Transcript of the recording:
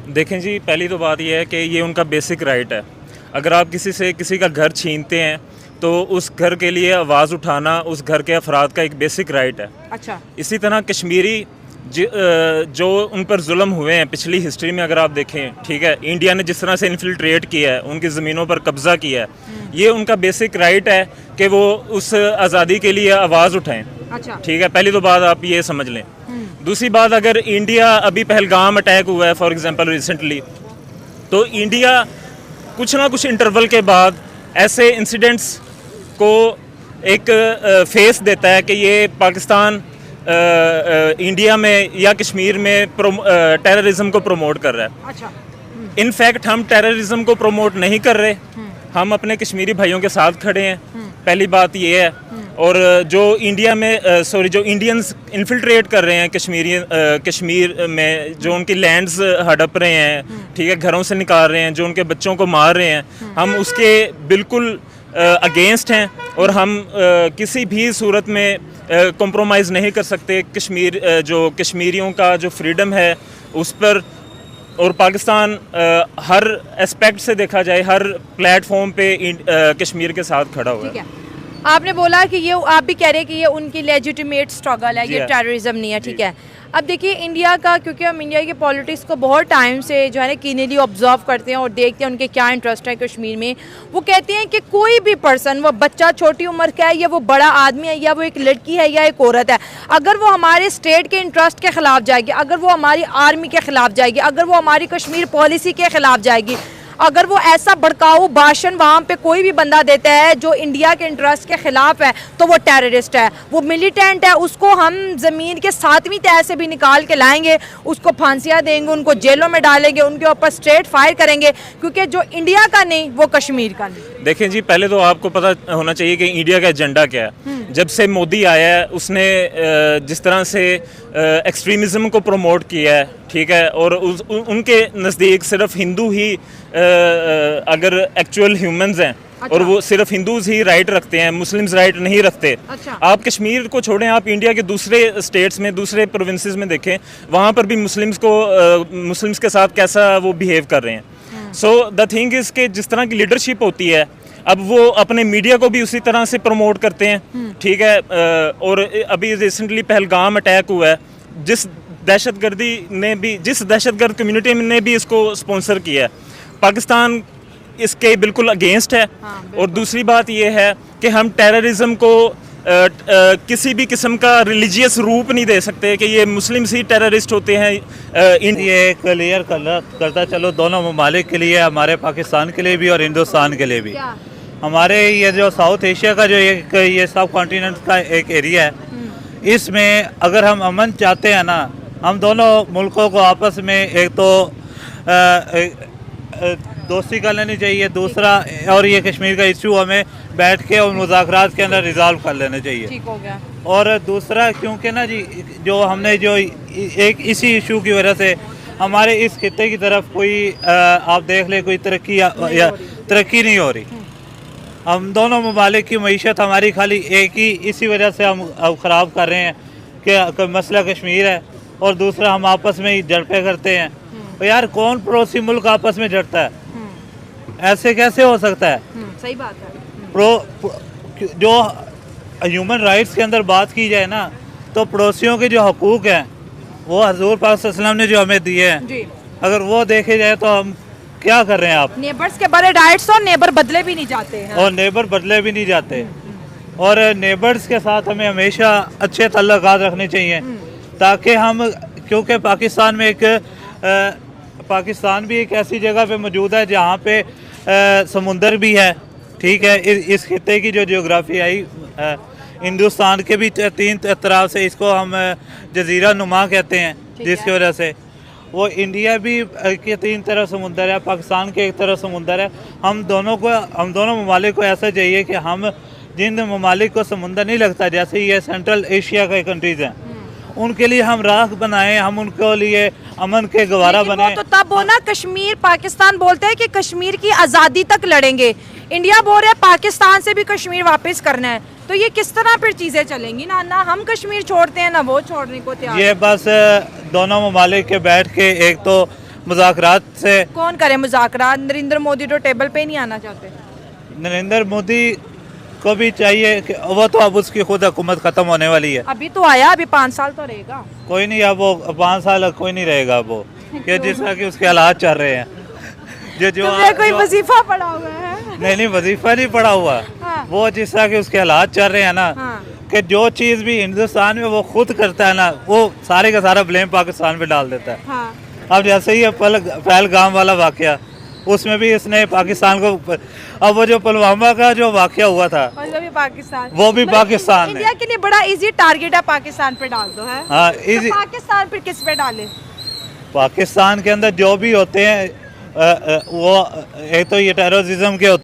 देखें जी, पहली तो बात यह है कि ये उनका बेसिक राइट है। अगर आप किसी का घर छीनते हैं तो उस घर के लिए आवाज़ उठाना उस घर के अफराद का एक बेसिक राइट है। अच्छा। इसी तरह कश्मीरी जो उन पर जुल्म हुए हैं पिछली हिस्ट्री में अगर आप देखें, ठीक है, इंडिया ने जिस तरह से इन्फिल्ट्रेट किया है, उनकी ज़मीनों पर कब्ज़ा किया है, ये उनका बेसिक राइट है कि वो उस आज़ादी के लिए आवाज़ उठाएं। अच्छा। ठीक है, पहली तो बात आप ये समझ लें। दूसरी बात, अगर इंडिया अभी पहलगाम अटैक हुआ है फॉर एग्जांपल रिसेंटली, तो इंडिया कुछ ना कुछ इंटरवल के बाद ऐसे इंसिडेंट्स को एक फेस देता है कि ये पाकिस्तान इंडिया में या कश्मीर में टेररिज्म को प्रमोट कर रहा है। अच्छा। इनफैक्ट हम टेररिज्म को प्रमोट नहीं कर रहे, हम अपने कश्मीरी भाइयों के साथ खड़े हैं, पहली बात ये है। और जो इंडिया में जो इंडियंस इन्फिल्ट्रेट कर रहे हैं कश्मीर में, जो उनकी लैंड्स हड़प रहे हैं, ठीक है, घरों से निकाल रहे हैं, जो उनके बच्चों को मार रहे हैं, हम उसके बिल्कुल अगेंस्ट हैं और हम किसी भी सूरत में कॉम्प्रोमाइज़ नहीं कर सकते जो कश्मीरियों का जो फ्रीडम है उस पर। और पाकिस्तान हर एस्पेक्ट से देखा जाए, हर प्लेटफॉर्म पे कश्मीर के साथ खड़ा हुआ है। आपने बोला कि ये आप भी कह रहे हैं कि ये उनकी लेजिटिमेट स्ट्रगल है, ये टेररिज्म नहीं है, ठीक है। अब देखिए इंडिया का, क्योंकि हम इंडिया की पॉलिटिक्स को बहुत टाइम से जो है ना कीनली ऑब्जर्व करते हैं और देखते हैं उनके क्या इंटरेस्ट है कश्मीर में। वो कहते हैं कि कोई भी पर्सन, वो बच्चा छोटी उम्र का है या वो बड़ा आदमी है या वो एक लड़की है या एक औरत है, अगर वो हमारे स्टेट के इंटरेस्ट के खिलाफ जाएगी, अगर वो हमारी आर्मी के खिलाफ जाएगी, अगर वो हमारी कश्मीर पॉलिसी के खिलाफ जाएगी, अगर वो ऐसा भड़काऊ भाषण वहाँ पे कोई भी बंदा देता है जो इंडिया के इंटरेस्ट के खिलाफ है, तो वो टेररिस्ट है, वो मिलिटेंट है। उसको हम ज़मीन के 7वीं तह से भी निकाल के लाएंगे, उसको फांसियाँ देंगे, उनको जेलों में डालेंगे, उनके ऊपर स्ट्रेट फायर करेंगे, क्योंकि जो इंडिया का नहीं वो कश्मीर का नहीं। देखें जी, पहले तो आपको पता होना चाहिए कि इंडिया का एजेंडा क्या है। जब से मोदी आया है उसने जिस तरह से एक्सट्रीमिज़म को प्रमोट किया है, ठीक है, और उनके नज़दीक सिर्फ हिंदू ही अगर एक्चुअल ह्यूमंस हैं। अच्छा। और वो सिर्फ हिंदूज ही राइट रखते हैं, मुस्लिम्स राइट नहीं रखते। अच्छा। आप कश्मीर को छोड़ें, आप इंडिया के दूसरे स्टेट्स में, दूसरे प्रोविंसेस में देखें, वहाँ पर भी मुस्लिम्स के साथ कैसा वो बिहेव कर रहे हैं। सो द थिंग इज़ कि जिस तरह की लीडरशिप होती है, अब वो अपने मीडिया को भी उसी तरह से प्रमोट करते हैं, ठीक है। और अभी रिसेंटली पहलगाम अटैक हुआ है, जिस दहशतगर्द कम्युनिटी ने भी इसको स्पॉन्सर किया है, पाकिस्तान इसके बिल्कुल अगेंस्ट है। और दूसरी बात यह है कि हम टेररिज्म को किसी भी किस्म का रिलीजियस रूप नहीं दे सकते कि ये मुस्लिम्स ही टेररिस्ट होते हैं। ये क्लियर करता चलो, दोनों ममालिक के लिए, हमारे पाकिस्तान के लिए भी और हिंदुस्तान के लिए भी। हमारे ये जो साउथ एशिया का जो ये सब कॉन्टिनेंट का एक एरिया है, इसमें अगर हम अमन चाहते हैं ना, हम दोनों मुल्कों को आपस में एक तो दोस्ती कर लेनी चाहिए, दूसरा और ये कश्मीर का इशू हमें बैठ के और मुज़ाकरात के अंदर रिजॉल्व कर लेने चाहिए। ठीक हो गया। और दूसरा, क्योंकि ना जी जो हमने जो एक इसी इशू की वजह से हमारे इस खित्ते की तरफ कोई आप देख ले कोई तरक्की नहीं हो रही। हम दोनों ममालिक की मईशत हमारी खाली एक ही इसी वजह से हम अब ख़राब कर रहे हैं कि मसला कश्मीर है, और दूसरा हम आपस में ही झड़पें करते हैं। तो यार कौन पड़ोसी मुल्क आपस में झड़ता है? ऐसे कैसे हो सकता है? सही बात है। जो ह्यूमन राइट्स के अंदर बात की जाए ना, तो पड़ोसियों के जो हकूक़ हैं वो हजूर पाक सल्लल्लाहु अलैहि वसल्लम ने जो हमें दिए हैं, अगर वो देखे जाए तो हम क्या कर रहे हैं? आप नेबर्स के बड़े राइट्स, और नेबर बदले भी नहीं जाते हैं। और नेबर बदले भी नहीं जाते। और नेबर्स के साथ हमें हमेशा अच्छे तल्लुकात रखने चाहिए, ताकि हम, क्योंकि पाकिस्तान भी एक ऐसी जगह पे मौजूद है जहाँ पे समुंदर भी है, ठीक है। इस खित्ते की जो जियोग्राफी आई, हिंदुस्तान के भी 3 तरफ से इसको हम जजीरा नुमा कहते हैं, जिसकी वजह से वो इंडिया भी के 3 तरफ समुंदर है, पाकिस्तान के एक तरफ समुंदर है। हम दोनों ममालिक को ऐसा चाहिए कि हम जिन ममालिक को समुंदर नहीं लगता, जैसे ये सेंट्रल एशिया के कंट्रीज़ हैं, उनके लिए हम राख बनाएं, हम उनके लिए अमन के गवारा बनाएं। तो तब वो ना कश्मीर, पाकिस्तान बोलते हैं कि कश्मीर की आज़ादी तक लड़ेंगे, इंडिया बोल रहा है पाकिस्तान से भी कश्मीर वापस करना है, तो ये किस तरह फिर चीज़ें चलेंगी? ना हम कश्मीर छोड़ते हैं, ना वो छोड़ने को तैयार। ये बस दोनों ममालिक के बैठ के एक तो मुज़ाकरात से। कौन करे मुज़ाकरात? नरेंद्र मोदी तो टेबल पे नहीं आना चाहते। नरेंद्र मोदी को भी चाहिए कि वो तो अब उसकी खुद हुकूमत ख़त्म होने वाली है। अभी तो आया, अभी 5 साल तो रहेगा। कोई नहीं, अब वो 5 साल कोई नहीं रहेगा वो, कि जिस तरह की उसके हालात चल रहे हैं। तुमने कोई वजीफा पढ़ा हुआ है? नहीं, वजीफा नहीं पड़ा हुआ। हाँ। वो जिस तरह के उसके हालात चल रहे हैं ना, हाँ। कि जो चीज़ भी हिंदुस्तान में वो खुद करता है ना, वो सारे का सारा ब्लेम पाकिस्तान पे डाल देता है। हाँ। अब जैसे ही पहलगाम वाला वाकया, उसमें भी इसने पाकिस्तान को, अब वो जो पुलवामा का जो वाकया हुआ था मतलब ये पाकिस्तान, वो भी पाकिस्तान ने। इंडिया के लिए बड़ा इजी टारगेट है, पाकिस्तान पे डाल दो है। हाँ, तो इजी। पाकिस्तान पे किस पे डाले? पाकिस्तान के अंदर जो भी होते हैं वो एक तो ये टेररिज्म के होते